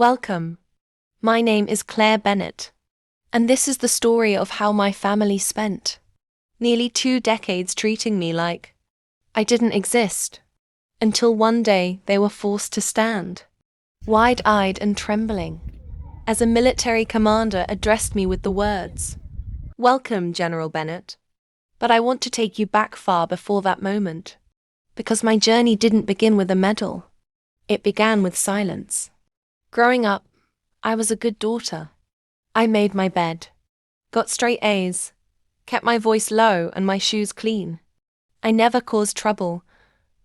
Welcome. My name is Claire Bennett, and this is the story of how my family spent nearly 2 decades treating me like I didn't exist, until one day they were forced to stand, wide-eyed and trembling, as a military commander addressed me with the words, "Welcome, General Bennett." But I want to take you back far before that moment, because my journey didn't begin with a medal. It began with silence. Growing up, I was a good daughter. I made my bed, got straight A's, kept my voice low and my shoes clean. I never caused trouble,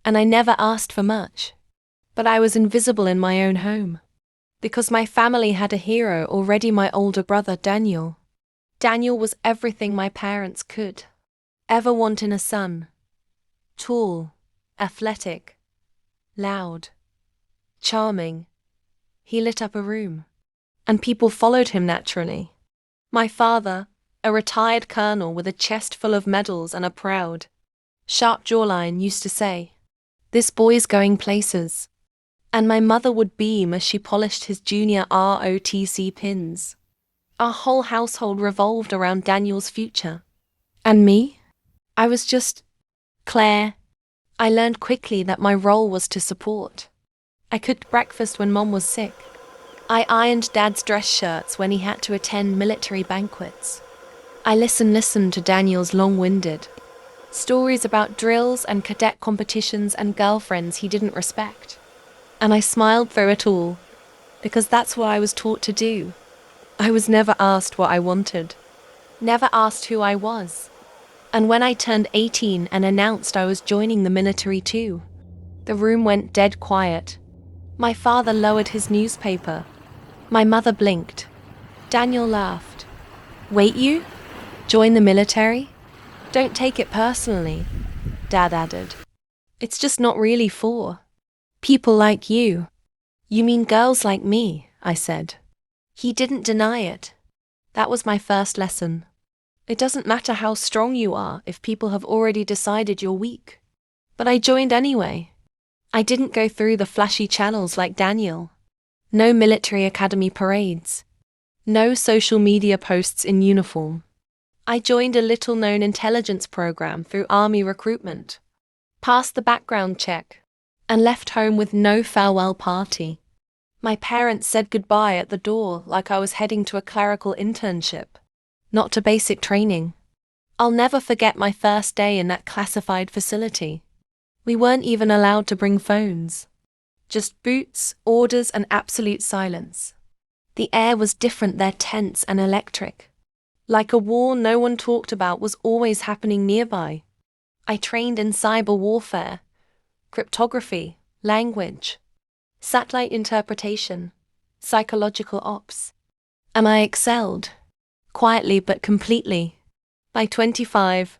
and I never asked for much. But I was invisible in my own home, because my family had a hero already, my older brother Daniel. Daniel was everything my parents could ever want in a son. Tall, athletic, loud, charming. He lit up a room, and people followed him naturally. My father, a retired colonel with a chest full of medals and a proud, sharp jawline, used to say, "This boy's going places." And my mother would beam as she polished his junior ROTC pins. Our whole household revolved around Daniel's future. And me? I was just Claire. I learned quickly that my role was to support. I cooked breakfast when Mom was sick. I ironed Dad's dress shirts when he had to attend military banquets. I listened to Daniel's long-winded stories about drills and cadet competitions and girlfriends he didn't respect. And I smiled through it all, because that's what I was taught to do. I was never asked what I wanted, never asked who I was. And when I turned 18 and announced I was joining the military too, the room went dead quiet. My father lowered his newspaper. My mother blinked. Daniel laughed. "Wait, you? Join the military? Don't take it personally," Dad added. "It's just not really for people like you." "You mean girls like me," I said. He didn't deny it. That was my first lesson. It doesn't matter how strong you are if people have already decided you're weak. But I joined anyway. I didn't go through the flashy channels like Daniel. No military academy parades. No social media posts in uniform. I joined a little-known intelligence program through army recruitment, passed the background check, and left home with no farewell party. My parents said goodbye at the door like I was heading to a clerical internship, not to basic training. I'll never forget my first day in that classified facility. We weren't even allowed to bring phones. Just boots, orders, and absolute silence. The air was different there, tense and electric. Like a war no one talked about was always happening nearby. I trained in cyber warfare, cryptography, language, satellite interpretation, psychological ops. And I excelled, quietly but completely. By 25,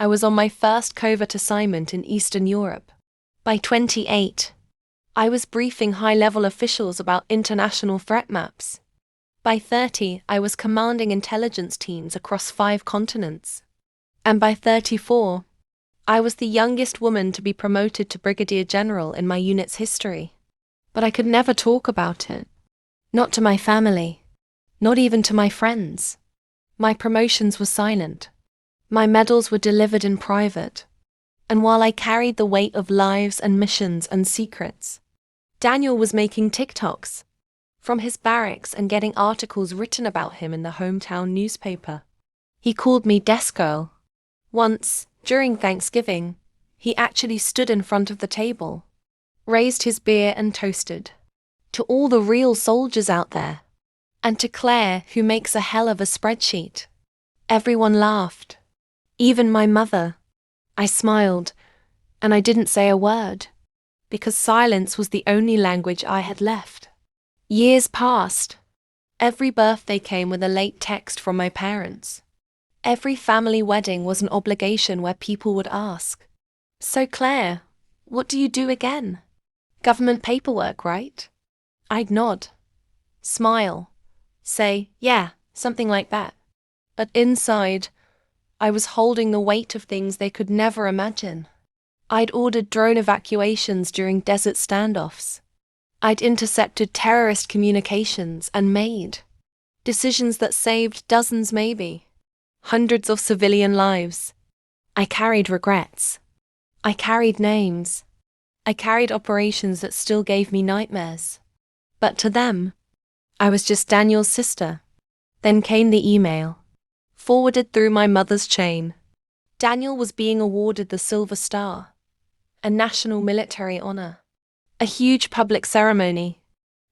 I was on my first covert assignment in Eastern Europe. By 28, I was briefing high-level officials about international threat maps. By 30, I was commanding intelligence teams across 5 continents. And by 34, I was the youngest woman to be promoted to brigadier general in my unit's history. But I could never talk about it. Not to my family. Not even to my friends. My promotions were silent. My medals were delivered in private. And while I carried the weight of lives and missions and secrets, Daniel was making TikToks from his barracks and getting articles written about him in the hometown newspaper. He called me desk girl. Once, during Thanksgiving, he actually stood in front of the table, raised his beer and toasted. "To all the real soldiers out there. And to Claire, who makes a hell of a spreadsheet." Everyone laughed. Even my mother. I smiled, and I didn't say a word, because silence was the only language I had left. Years passed. Every birthday came with a late text from my parents. Every family wedding was an obligation where people would ask, "So Claire, what do you do again? Government paperwork, right?" I'd nod, smile, say, "Yeah, something like that." But inside, I was holding the weight of things they could never imagine. I'd ordered drone evacuations during desert standoffs, I'd intercepted terrorist communications and made decisions that saved dozens, maybe hundreds of civilian lives. I carried regrets. I carried names. I carried operations that still gave me nightmares. But to them, I was just Daniel's sister. Then came the email, forwarded through my mother's chain. Daniel was being awarded the Silver Star, a national military honor. A huge public ceremony.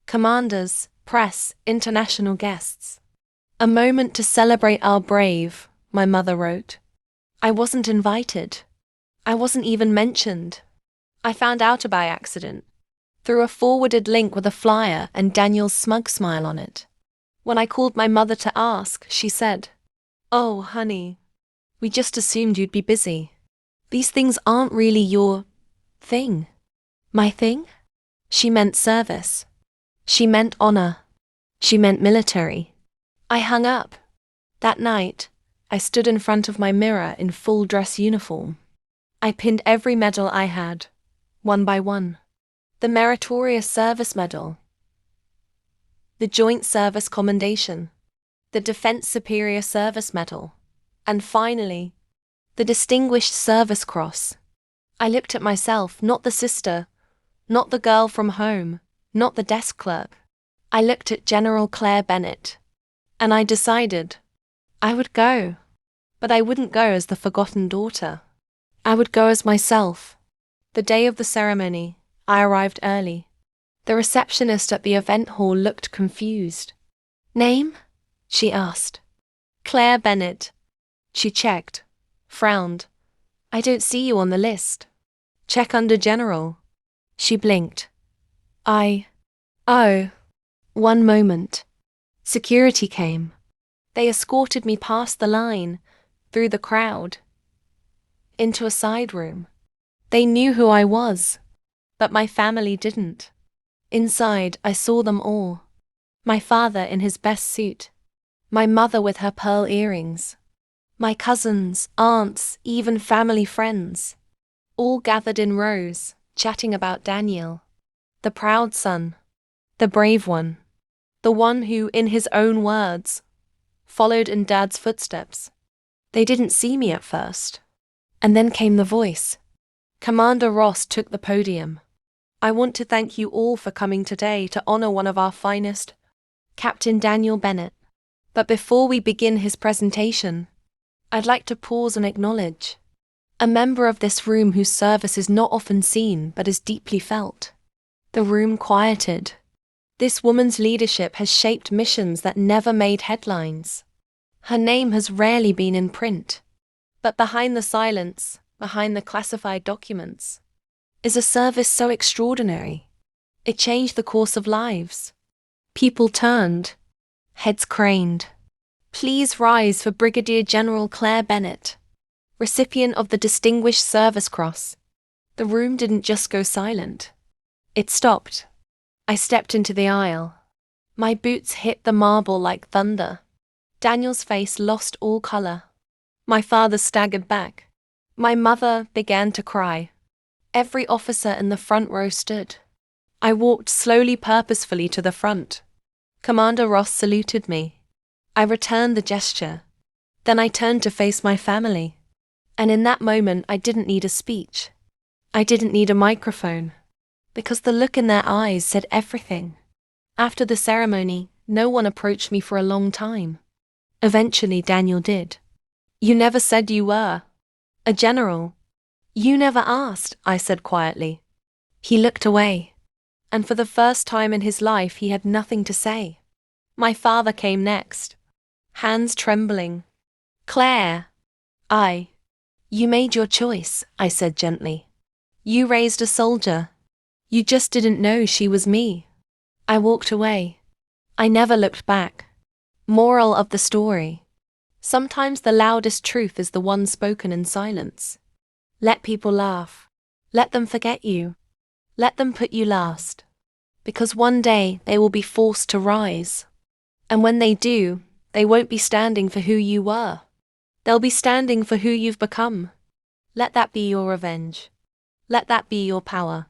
Commanders, press, international guests. A moment to celebrate our brave, my mother wrote. I wasn't invited. I wasn't even mentioned. I found out by accident, through a forwarded link with a flyer and Daniel's smug smile on it. When I called my mother to ask, she said, "Oh, honey, we just assumed you'd be busy. These things aren't really your thing." My thing? She meant service. She meant honor. She meant military. I hung up. That night, I stood in front of my mirror in full dress uniform. I pinned every medal I had, one by one. The Meritorious Service Medal, the Joint Service Commendation, the Defense Superior Service Medal, and finally, the Distinguished Service Cross. I looked at myself, not the sister, not the girl from home, not the desk clerk. I looked at General Claire Bennett, and I decided I would go, but I wouldn't go as the forgotten daughter. I would go as myself. The day of the ceremony, I arrived early. The receptionist at the event hall looked confused. "Name?" she asked. "Claire Bennett." She checked, frowned. "I don't see you on the list." "Check under General." She blinked. Oh. One moment. Security came. They escorted me past the line, through the crowd, into a side room. They knew who I was, but my family didn't. Inside, I saw them all. My father in his best suit. My mother with her pearl earrings. My cousins, aunts, even family friends. All gathered in rows, chatting about Daniel. The proud son. The brave one. The one who, in his own words, followed in Dad's footsteps. They didn't see me at first. And then came the voice. Commander Ross took the podium. "I want to thank you all for coming today to honor one of our finest, Captain Daniel Bennett. But before we begin his presentation, I'd like to pause and acknowledge a member of this room whose service is not often seen but is deeply felt." The room quieted. This woman's leadership has shaped missions that never made headlines. Her name has rarely been in print. But behind the silence, behind the classified documents, is a service so extraordinary. It changed the course of lives. People turned, heads craned. Please rise for Brigadier General Claire Bennett, recipient of the Distinguished Service Cross. The room didn't just go silent. It stopped. I stepped into the aisle. My boots hit the marble like thunder. Daniel's face lost all color. My father staggered back. My mother began to cry. Every officer in the front row stood. I walked slowly, purposefully to the front. Commander Ross saluted me. I returned the gesture. Then I turned to face my family. And in that moment, I didn't need a speech. I didn't need a microphone. Because the look in their eyes said everything. After the ceremony, no one approached me for a long time. Eventually, Daniel did. "You never said you were a general." "You never asked," I said quietly. He looked away. And for the first time in his life, he had nothing to say. My father came next, hands trembling. "Claire." "You made your choice," I said gently. "You raised a soldier. You just didn't know she was me." I walked away. I never looked back. Moral of the story. Sometimes the loudest truth is the one spoken in silence. Let people laugh. Let them forget you. Let them put you last. Because one day they will be forced to rise. And when they do, they won't be standing for who you were. They'll be standing for who you've become. Let that be your revenge. Let that be your power.